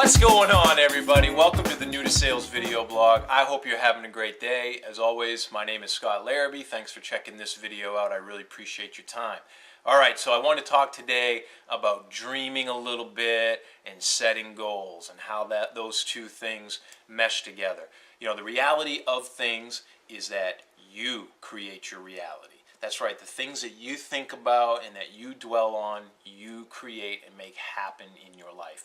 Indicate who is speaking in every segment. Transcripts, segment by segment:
Speaker 1: What's going on, everybody? Welcome to the New to Sales video blog. I hope you're having a great day. As always, my name is Scott Larrabee. Thanks for checking this video out. I really appreciate your time. All right, so I want to talk today about dreaming a little bit and setting goals and how those two things mesh together. You know, the reality of things is that you create your reality. That's right, the things that you think about and that you dwell on, you create and make happen in your life.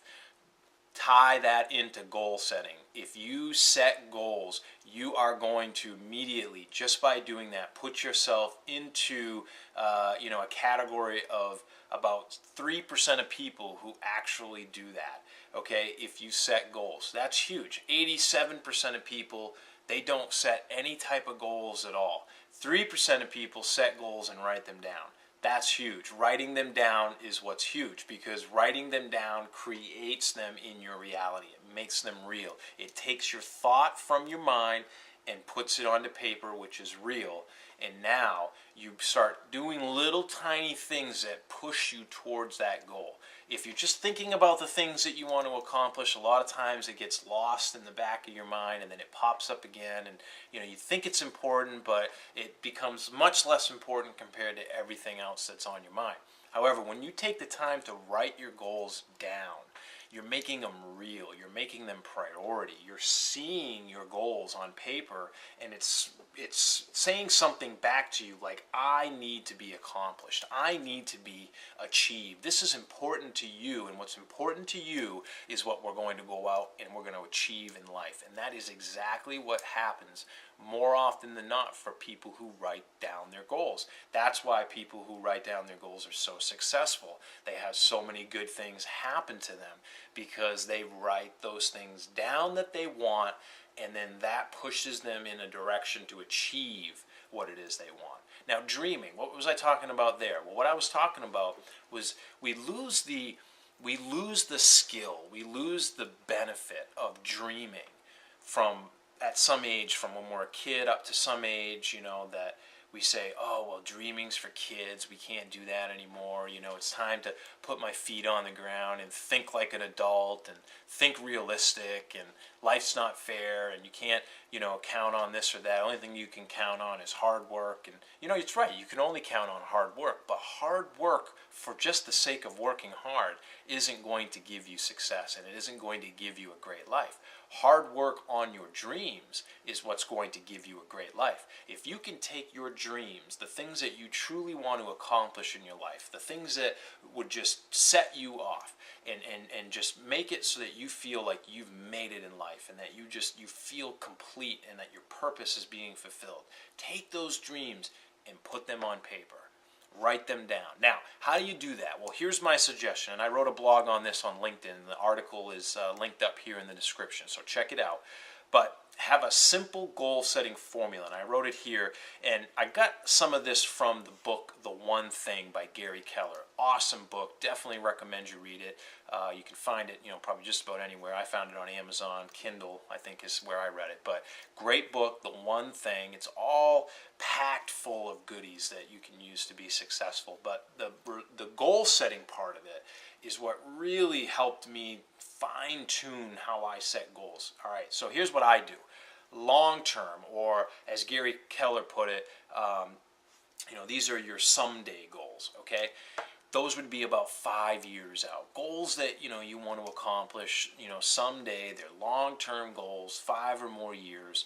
Speaker 1: Tie that into goal setting. If you set goals, you are going to immediately, just by doing that, put yourself into a category of about 3% of people who actually do that. Okay, if you set goals, that's huge. 87% of people, they don't set any type of goals at all. 3% of people set goals and write them down. That's huge. Writing them down is what's huge, because writing them down creates them in your reality. It makes them real. It takes your thought from your mind and puts it onto paper, which is real. And now you start doing little tiny things that push you towards that goal. If you're just thinking about the things that you want to accomplish, a lot of times it gets lost in the back of your mind and then it pops up again, and you think it's important, but it becomes much less important compared to everything else that's on your mind. However, when you take the time to write your goals down, you're making them real. You're making them priority. You're seeing your goals on paper, and it's saying something back to you like, I need to be accomplished. I need to be achieved. This is important to you, and what's important to you is what we're going to go out and we're going to achieve in life. And that is exactly what happens more often than not for people who write down their goals. That's why people who write down their goals are so successful. They have so many good things happen to them because they write those things down that they want, and then that pushes them in a direction to achieve what it is they want. Now, dreaming, what was I talking about there? Well, what I was talking about was we lose the skill, we lose the benefit of dreaming at some age, from when we're a kid up to some age, that we say, oh, well, dreaming's for kids. We can't do that anymore. It's time to put my feet on the ground and think like an adult and think realistic, and life's not fair, and you can't, count on this or that. The only thing you can count on is hard work. And, it's right. You can only count on hard work, but hard work for just the sake of working hard isn't going to give you success, and it isn't going to give you a great life. Hard work on your dreams is what's going to give you a great life. If you can take your dreams, the things that you truly want to accomplish in your life, the things that would just set you off, and just make it so that you feel like you've made it in life, and that you feel complete, and that your purpose is being fulfilled. Take those dreams and put them on paper. Write them down. Now, how do you do that? Well, here's my suggestion, and I wrote a blog on this on LinkedIn, and the article is linked up here in the description, so check it out. But have a simple goal-setting formula, and I wrote it here, and I got some of this from the book The One Thing by Gary Keller. Awesome book. Definitely recommend you read it. You can find it, probably just about anywhere. I found it on Amazon. Kindle, I think, is where I read it. But great book, The One Thing. It's all packed full of goodies that you can use to be successful. But the goal-setting part of it is what really helped me fine-tune how I set goals. All right, so here's what I do. Long-term, or as Gary Keller put it, these are your someday goals, okay? Those would be about 5 years out. Goals that, you want to accomplish, someday. They're long-term goals, 5 or more years.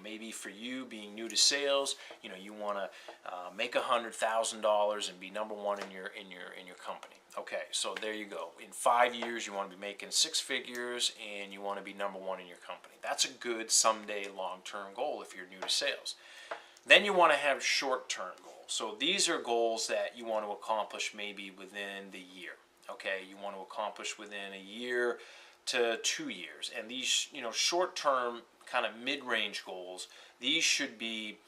Speaker 1: Maybe for you, being new to sales, you want to make $100,000 and be number one in your company. Okay, so there you go. In 5 years, you want to be making 6 figures, and you want to be number one in your company. That's a good someday long-term goal if you're new to sales. Then you want to have short-term goals. So these are goals that you want to accomplish maybe within the year. Okay, you want to accomplish within a year to 2 years. And these, short-term kind of mid-range goals, these should be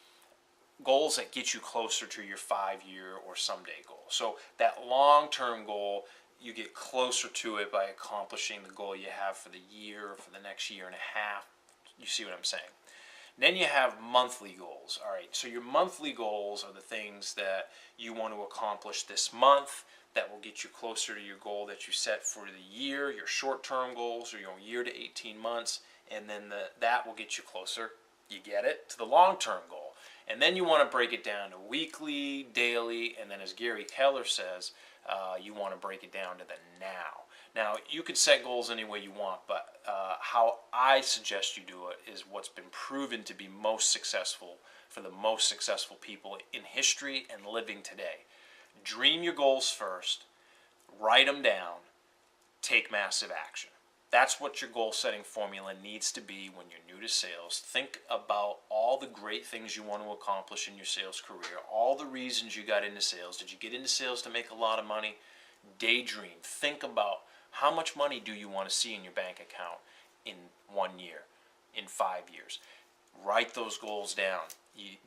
Speaker 1: goals that get you closer to your 5-year or someday goal. So that long-term goal, you get closer to it by accomplishing the goal you have for the year or for the next year and a half. You see what I'm saying? Then you have monthly goals. All right, so your monthly goals are the things that you want to accomplish this month, that will get you closer to your goal that you set for the year, your short-term goals, or your year to 18 months, and then that will get you closer, you get it, to the long-term goal. And then you want to break it down to weekly, daily, and then as Gary Keller says, you want to break it down to the now. Now, you could set goals any way you want, but how I suggest you do it is what's been proven to be most successful for the most successful people in history and living today. Dream your goals first, write them down, take massive action. That's what your goal setting formula needs to be when you're new to sales. Think about all the great things you want to accomplish in your sales career, all the reasons you got into sales. Did you get into sales to make a lot of money? Daydream. Think about how much money do you want to see in your bank account in 1 year, in 5 years. Write those goals down.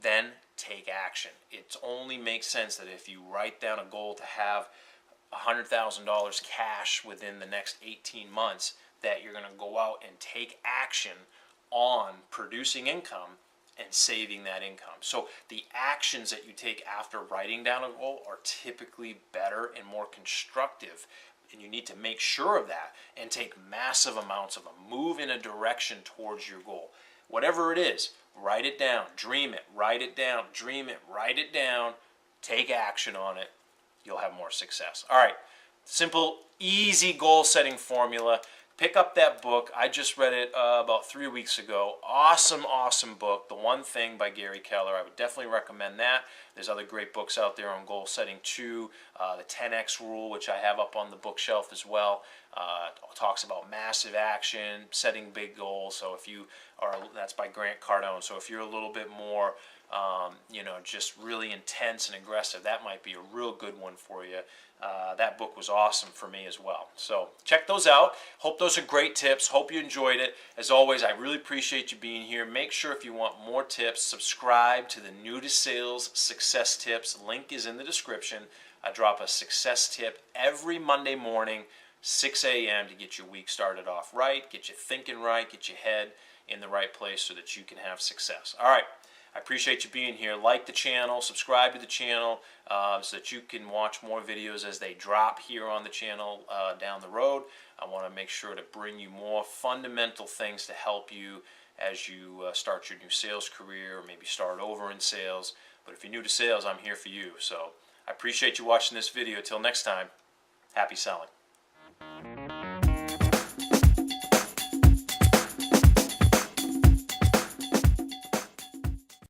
Speaker 1: Then take action. It only makes sense that if you write down a goal to have $100,000 cash within the next 18 months, that you're going to go out and take action on producing income and saving that income. So the actions that you take after writing down a goal are typically better and more constructive, and you need to make sure of that and take massive amounts of them. Move in a direction towards your goal. Whatever it is, write it down, dream it, write it down, dream it, write it down, take action on it. You'll have more success. All right, simple, easy goal setting formula. Pick up that book. I just read it about 3 weeks ago. Awesome, awesome book. The One Thing by Gary Keller. I would definitely recommend that. There's other great books out there on goal setting too. The 10X Rule, which I have up on the bookshelf as well, talks about massive action, setting big goals. So if you are, that's by Grant Cardone. So if you're a little bit more, just really intense and aggressive, that might be a real good one for you. That book was awesome for me as well. So check those out. Hope those are great tips. Hope you enjoyed it. As always, I really appreciate you being here. Make sure if you want more tips, subscribe to the New to Sales Success Tips. Link is in the description. I drop a success tip every Monday morning, 6 a.m. to get your week started off right, get you thinking right, get your head in the right place so that you can have success. All right. I appreciate you being here. Like the channel, subscribe to the channel so that you can watch more videos as they drop here on the channel down the road. I want to make sure to bring you more fundamental things to help you as you start your new sales career or maybe start over in sales. But if you're new to sales, I'm here for you. So I appreciate you watching this video. Till next time, happy selling.